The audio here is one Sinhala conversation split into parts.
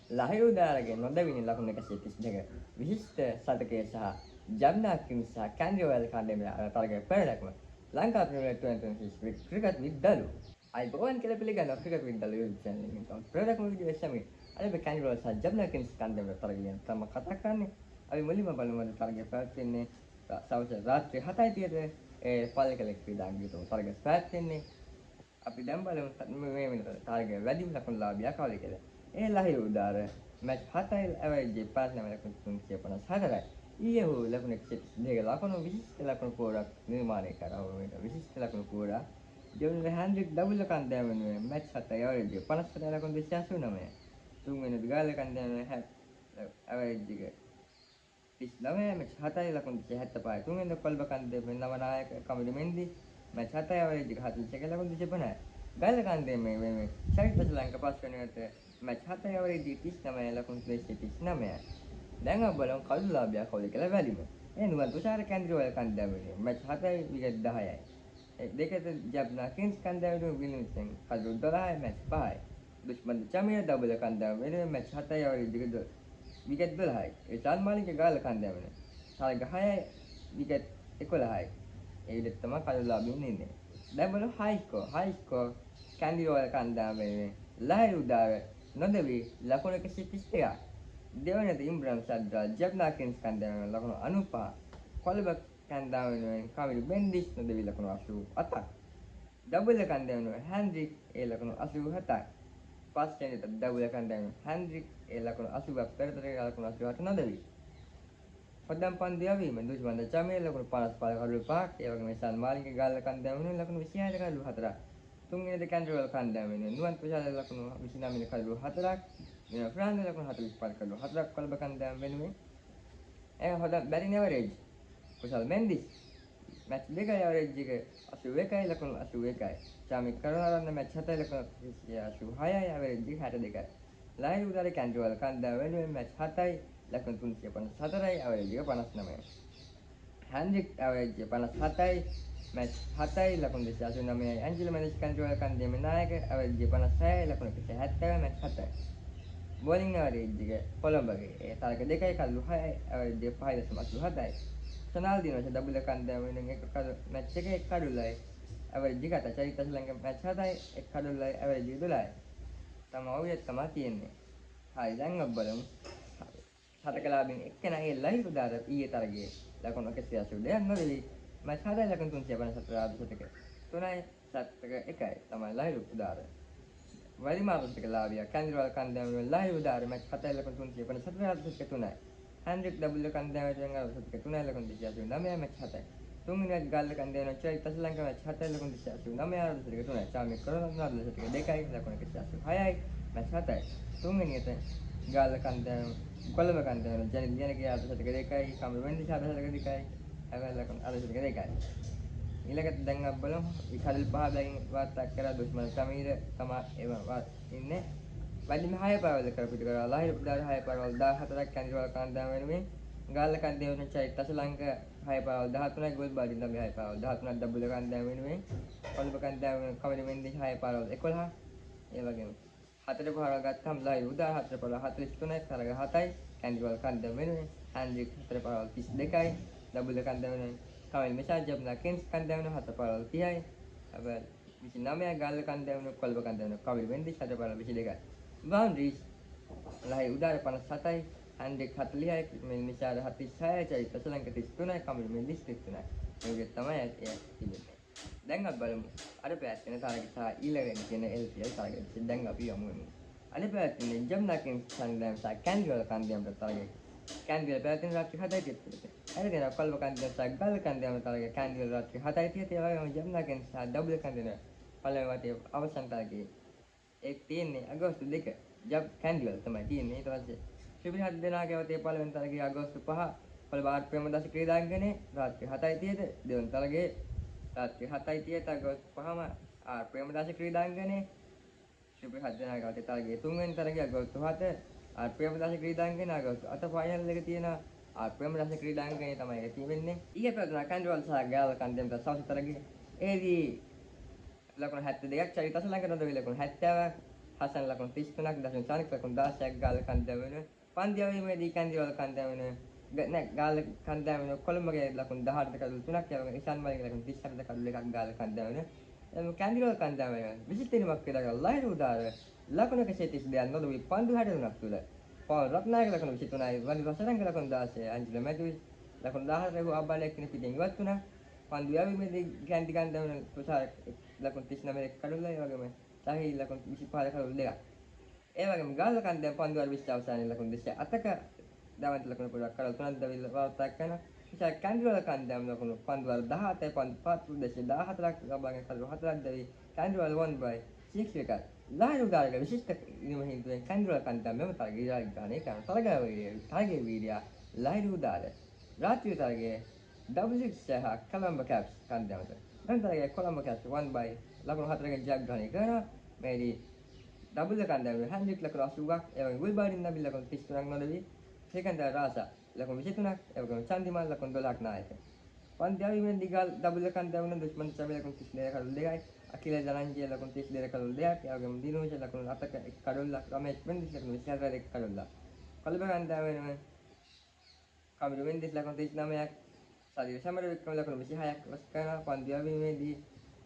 ලහිරු දාරගෙන නොදැවිනි ලකුණු 132 විශිෂ්ට සතකයේ සහ ජම්නාකින් සහ කැන්ඩිවල් කණ්ඩායම තරගයේ පෙරදක්ම ලංකා ප්‍රීමියර් 2026 ක්‍රිකට් විද්දලු අයිබෝන් කියලා පිළිගන්න ක්‍රිකට් විද්දලු YouTube channel එකෙන් තමයි පෙරදක්ම වීඩියෝ එසමි අද මේ කැන්ඩිවල් සහ ජම්නාකින් කණ්ඩායම තරගයෙන් තම කතා කරන්නේ අපි මුලින්ම බලමු තරගයේ පැවැත්වෙන්නේ සවස් රාත්‍රී 7:30 ඒ පල්කල ක්‍රීඩාංගණයේ තරගය පැවැත්වෙන්නේ අපි දැන් බලමු මේ වෙනකොට තරගයේ වැඩිම ලකුණු ලාභියා කවුද කියලා. ඒ ලහිරු උදාර මැච් 7යි ඇවරේජ් 5 ලකුණු 354යි. ඊයේ හෝ ලකුණු 132 ලකුණු 20 ලකුණු පෝරක් නිර්මාණය කරා වෙන 20 ලකුණු පෝරා ජොන් හැන්ඩ්‍රික් ඩබල් කන්දෑම වෙනුවෙන් මැච් 7යි ඇවරේජ් 54 ලකුණු 289. තුන්වෙනි දිගාල කන්දෑම ඇවරේජ් එක 39 මැච් 7යි ලකුණු 275. තුන්වෙනි කොල්බ කන්දෑම නවනායක කමිඩු මෙන්දි මැච් 7යි ඇවරේජ් එක 41 ලකුණු 250. ගාල කන්දෑම මේ චරිත ශ්‍රී ලංකා පස් වෙනුවට මැච් 7යි ඇවරේජ් 39 ලකුණු 239. දැන් අපි බලමු කළු ලාභියා කවුද කියලා බැලිම. මේ නුවන් තුෂාර කැන්ද්‍රීය කන්දෑම වෙනුවෙන් මැච් 7යි විකට් 10යි. දෙකට ජබ්නා කින්ස් කන්දෑම වෙනුවෙන් විලියම්සන් කළු 12යි මැච් 5යි. දුෂ්මන්ත චමිය ඩබල් කන්දෑම වෙනුවෙන් මැච් 7යි ඇවරේජ් විකට් 12යි. ඒ සල්මාලික ගාල කන්දෑම වෙනුවෙන් තරග 6යි විකට් 11යි. ඒ විදිහට තමයි කළු ලාභියන් ඉන්නේ. දැන් බලමු හයිස්කෝ කැන්ඩිවල් කන්දෑම වෙනුවෙන් ලහිරු උදාර නොදවි ලකුණු 132ක්. දෙවනට ඉම්රාන් සද්දා ජබ්නාකින්ස් කන්දෑම ලකුණු 95. කොළඹ කන්දෑම වෙනුවෙන් කමිල් බෙන්ඩිස් නොදවි ලකුණු 87ක්. ඩබල් කන්දෑම වෙනුවෙන් හැන්ඩ්‍රික් ඒ ලකුණු 87ක්. පස්වෙනිට ඩබල් කන්දෑම හැන්ඩ්‍රික් ඒ ලකුණු 80ක් පෙරතරේ ලකුණු 88 නොදවි. පොඩ්ඩම් පන්දු යවීම දුෂ්මන්ත චමේ ලකුණු 55 කඩළු 5ක්. ඒ වගේම සල් මාලික ගාල්ල කන්දෑම වෙනුවෙන් ලකුණු 26 කඩළු 4ක්. තුන්වෙනිද කැන්ඩ්‍රවල් කන්දෑම වෙනුවෙන් නුවන් ප්‍රශාල ලකුණු 29 කඩළු 4ක්. මෙන්න ෆ්‍රාන්ස් ලකුණු 45 කඩළු 4ක් කොළඹ කන්දෑම වෙනුවෙන් ඒ හොඳ බැටින් ඇවරේජ් කුසල් මෙන්ඩිස් මැච් දෙකයි ඇවරේජ් එක 81යි ලකුණු 81යි. චාමික් කරුණාරත්න මැච් 7යි ලකුණු 86යි ඇවරේජ් එක 62යි. ලහිරු උදාර කැන්ඩ්‍රවල් කන්දෑම වෙනුවෙන් මැච් 7යි ලකුණු 354යි ඇවරේජ් එක 59යි. හැන්ඩ්‍රික් ඇවරේජ් 57යි මැච් 7යි ලකුණු 289යි. ඇන්ජලෝ මැනිස් කන්ට්‍රෝල් කන්දේම නායක ඇවරේජ් 56යි ලකුණු 170යි මැච් 7යි. බෝලිං ඇවරේජ් එක කොළඹගේ ඒ තරග දෙකයි කඩළු 6යි ඇවරේජ් 5.87යි. සනාල් දිනවස ඩබල් කන්දේම වෙනුවෙන් එක කඩ මැච් එකේ එක් කඩුලයි ඇවරේජ් එකට චරිත ශ්‍රී ලංකා මැච් 7යි එක් කඩුලයි ඇවරේජ් 12යි. තමයි තමයි තියෙන්නේ. හරි දැන් අපි බලමු හතකලාබෙන් එක්කෙනා ඒ ලහිරු දාර ඊයේ තරගයේ ලකුණු 182ක් නොදෙවි මැච් 7යි ලකුණු 354 ආදිසතක 3යි සතක 1යි තමයි ලහිරු දාර. වලිමාරුත්ක ලාභියා කැන්ද්‍රවල කන්දෑම වෙනුවෙන් ලහිරු දාර මැච් 7යි ලකුණු 354 ආදිසතක 3යි. හැන්ඩ්‍රික් ඩබල් කන්දෑම වෙනුවෙන් ආදිසතක 3යි ලකුණු 289යි මැච් 7යි. තුන්වෙනි ගාල්ල කන්දෑම වෙනුවෙන් චරිත ශ්‍රී ලංකා මැච් 7යි ලකුණු 289යි ආදිසතක 3යි. චාමික් කරන ආදිසතක 2යි ලකුණු 186යි මැච් 7යි. තුන්වෙනියට ගාල්ල කන්දෑම කොළඹ කන්දෑම ජනිත් දිනකේ ආදිසතක 2යි කමිල් වෙන්දිස් ආදිසතක 2යි ලකුණු ආදිසතක 2යි. ඊළඟට දැන් අපි බලමු විකඩල් පහ බැගින් වාර්තා කරලා දුෂ්මන් සමීර තමයි ඒවා ඉන්නේ. වැඩිම 6 පාවල කරපිට කරලා ලහිරු උදාර 6 පාවල 14ක් කැන්ඩිවල කන්දෑම වෙනුවෙන් ගාල්ල කන්දෑම වෙනුවෙන් චෛත්‍ය ශ්‍රී ලංකා 6 පාවල 13යි ගෝල් බාඩින් ළඟ 6 පාවල 13ක් ඩබල් කන්දෑම වෙනුවෙන් කොළඹ කන්දෑම වෙනුවෙන් කමිල් වෙන්දිස් 6 පාවල 11 ඒ වගේම 4 පාවල ගත්තාම ලහිරු උදාර 4 පාවල 43යි තරග 7යි කැන්ඩිවල කන්දෑම වෙනුවෙන් හැන්ඩ්‍රික් 4 පාවල 32යි ඩබල් කන්දෑම වෙනුවෙන් කමිල් මෙෂා ජබ්නා කින්ස් කන්දෑම වෙනුවෙන් 7 පාවල 30යි අවල් 29යි ගාල්ල කන්දෑම වෙනුවෙන් කොළඹ කන්දෑම වෙනුවෙන් කමිල් වෙන්දිස් 7 පාවල 22යි. බවුන්ඩරිස් ලහිරු උදාර 57යි හැන්ඩ්‍රික් 40යි මෙල් මෙෂා 46යි චරිත ශ්‍රී ලංකා 33යි කමිල් වෙන්දිස් 33යි. මේ විදිහට තමයි තිබෙන්නේ. දැන් අපි බලමු අර පැත් වෙන තරග සහ ඊළඟට තියෙන LPL තරග. දැන් අපි යමු. අද පැත් වෙන ජබ්නා කින්ස් කන්දෑම සහ කැන්ඩිවල කන්දෑම තරගය. කැන්ඩිවල පැත් වෙන රාත්‍රී 7:30. අර දෙන කොළඹ කන්දෑම සහ ගාල්ල කන්දෑම තරගය කැන්ඩිවල රාත්‍රී 7:30. ඒ වගේම ජබ්නා කින්ස් සහ ඩබල් කන්දෑම පළවෙනි වටේ අවසන් තරගයේ ඒක තියෙන්නේ අගෝස්තු 2. ජබ් කැන්ඩිවල තමයි තියෙන්නේ. ඊට පස්සේ ත්‍රිපිටක හත් දෙනාගේ වටේ පළවෙනි තරගයේ අගෝස්තු 5 කොළඹ ආර්.ප්‍රේමදාස ක්‍රීඩාංගණයේ රාත්‍රී 7:30ට දෙවන තරගයේ රාත්‍රී 7:30ට අගෝස්තු 5ම ආර්.ප්‍රේමදාස ක්‍රීඩාංගණයේ ත්‍රිපිටක හත් දෙනාගේ වටේ තරගයේ තුන්වෙනි තරගයේ අගෝස්තු 7 ආර්.ප්‍රේමදාස ක්‍රීඩාංගණයේ අගෝස්තු 8 ෆයිනල් එක තියෙනවා. ආර්.ප්‍රේමදාස ක්‍රීඩාංගණයේ තමයි ඒක තියෙන්නේ. ඊයේ පැවතුන කැන්ඩිවල සහ ගාල්ල කන්දෑම සවස් තරගයේ ඒදී ලකුණු 72ක් චරිත ශ්‍රී ලංකා නොදවි ලකුණු 70ක් හසන් ලකුණු 33ක් දශම සානික ලකුණු 16ක් ගාල්ල කන්දෑම වෙනුවෙන්. පන්දු යැවීමේදී කැන්දිවල කන්දෑම වෙනුවෙන් ගාල්ල කන්දෑම වෙනුවෙන් කොළඹගේ ලකුණු 18ද කඩුළු 3ක් යවගෙන ඉසන් මලින්ගේ ලකුණු 37ද කඩුළු 1ක් ගාල්ල කන්දෑම වෙනුවෙන්. කැන්දිවල කන්දෑම වෙනුවෙන් 23 දිනක් කියලා ලහිරු උදාර ලකුණු 132ක් නොලුවී පන්දු 63ක් තුල පවන් රත්නායක ලකුණු 23යි වනි රසරංග ලකුණු 16යි අංජල මැදුයි ලකුණු 14 රෙහු අබ්බාලයක් කෙනෙක් පිටින් ඉවත් වුණා. පන්දු යැවීමේදී කැන්දි කන්දෑම වෙනුවෙන් තුෂාර ලකුණු 39ක කඩුල්ල ඒ වගේම සහී ලකුණු 25 කඩුළු 2ක්. ඒ වගේම ගාල්ල කන්දෑම පන්දු වල 20 අවසානයේ ලකුණු 208ක දවන්ත ලකුණු පොඩක් කඩුළු 3ක් දවිල්ල වාර්තා කරනවා. ඉතින් කැන්දිවල කන්දෑම ලකුණු පන්දු වල 17යි පන්දු 5.14ක් ලබාගෙන කඩුළු 4ක් දවි කැන්දිවල won by 6 එක. ලහිරු උදාරක විශිෂ්ට නිම හින්දුවෙන් කැන්දිවල කන්දෑම මෙම තරගය ඉරාලි ගානේ කරන තරගයේ වීර්යය ලහිරු උදාර රාත්‍රී තරගයේ W6 සහ කොළඹ කැප්ස් කන්දෑමට. දැන් තරගයේ කොළඹ කැප්ස් won by ලකුණු 4කින් ජයග්‍රහණය කරනවා. මේදී ඩබල් කන්දෑම හැන්ඩ්‍රික් ලකුණු 80ක් ඒ වගේ ගුල්බාඩින් නබිල් ලකුණු 33ක් නොලැබී සෙකන්ඩර් රාසා ලකුණු 23ක් ඒ වගේම චන්දිමාල් ලකුණු 12ක් නායක. පන්දු යැවීමේදී ගාල් ඩබල් කන්දෑම වෙන දුෂ්මන් සබේ ලකුණු 32 කඩුළු 2යි අකිල ජනන්ජය ලකුණු 32 කඩුළු 2ක් ඒ වගේම දිනෝෂ ලකුණු 7ක 1 කඩුල්ලක් රමේෂ් වෙන්දිස් ලකුණු 24ක 1 කඩුල්ලක්. කොළඹ කන්දෑම වෙනුවෙන් කමිරු වෙන්දිස් ලකුණු 39ක් සාදිර සමර වික්‍රම ලකුණු 26ක් වස් කරනවා. පන්දු යැවීමේදී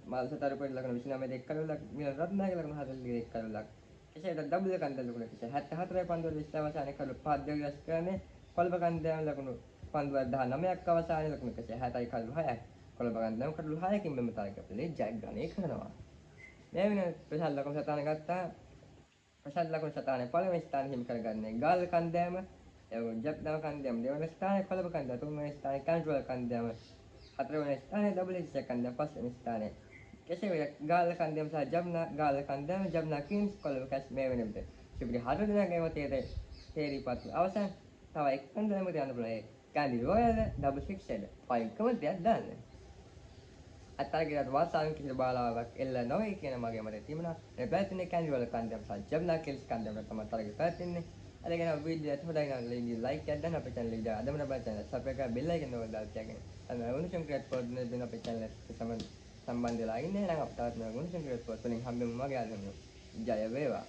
මාල් සතරපඩි ලකුණු 29ක 1 කඩුල්ලක් මිලන් රත්නායක ලකුණු 42ක 1 කඩුල්ලක්. කෙසේද ඩබල් කන්දෑම ලකුණු 74යි පන්දු වල 20 අවසානයේ කඩුළු 5 දෙක රැස් කරන්නේ. කොළඹ කන්දෑම ලකුණු පන්දු වල 19ක් අවසානයේ ලකුණු 160යි කඩුළු 6ක්. කොළඹ කන්දෑම කඩුළු 6කින් මෙම තරගය ජයග්‍රහණය කරනවා. මේ වෙන ප්‍රසාද ලකුණු සටහන ගත්තා. ප්‍රසාද ලකුණු සටහනේ පළවෙනි ස්ථානය හිමි කරගන්නේ ගාල්ල කන්දෑම. එවගේම ජප්නව කන්දෑම දෙවන ස්ථානයේ කොළඹ කන්දෑම තුන්වෙනි ස්ථානයේ කන්ට්‍රෝල් කන්දෑම හතරවෙනි ස්ථානයේ W6 කන්දෑම පස්වෙනි ස්ථානයේ. කෙසේ වෙතත් ගාල්ල කන්දෑම සහ ජප්නා ගාල්ල කන්දෑම ජප්නා කිංස් කොළඹ කැස් මේ වෙන විට සිබිරි 4 දිනක තේරීපත් අවසන් තව එක් කන්දෑමකට යන්න පුළුවන්. ඒ කැන්ඩි රොයල් W6 එද පයින් කමෙන්ට් දාන්න. අත්තරගිරත් වාසාවෙන් කිසිදු බාලාවක් එල්ල නොවේ කියන මගේ මතය තිබුණා. මේ පැවැත්ෙන්නේ කැන්ඩි වල කන්දෑම සහ ජප්නා කිංස් කන්දෑම තමයි තරගය පැවැත්ෙන්නේ. අදගෙන වීඩියෝ හොඳයි නම් ලයික් එකක් දාන්න අපේ channel එකට. අදම අපේ channel subscribe කරලා bell icon එක දාලා තියාගන්න. අන්න උණුසුම් ක්‍රියාත් පොත් දෙන අපේ channel එකට සම්බන්ධ වෙලා ඉන්නේ. එහෙනම් අපිට තවත් උණුසුම් ක්‍රියාත් පොත් වලින් හම්බෙමු මගේ ආදරණීය. ජය වේවා.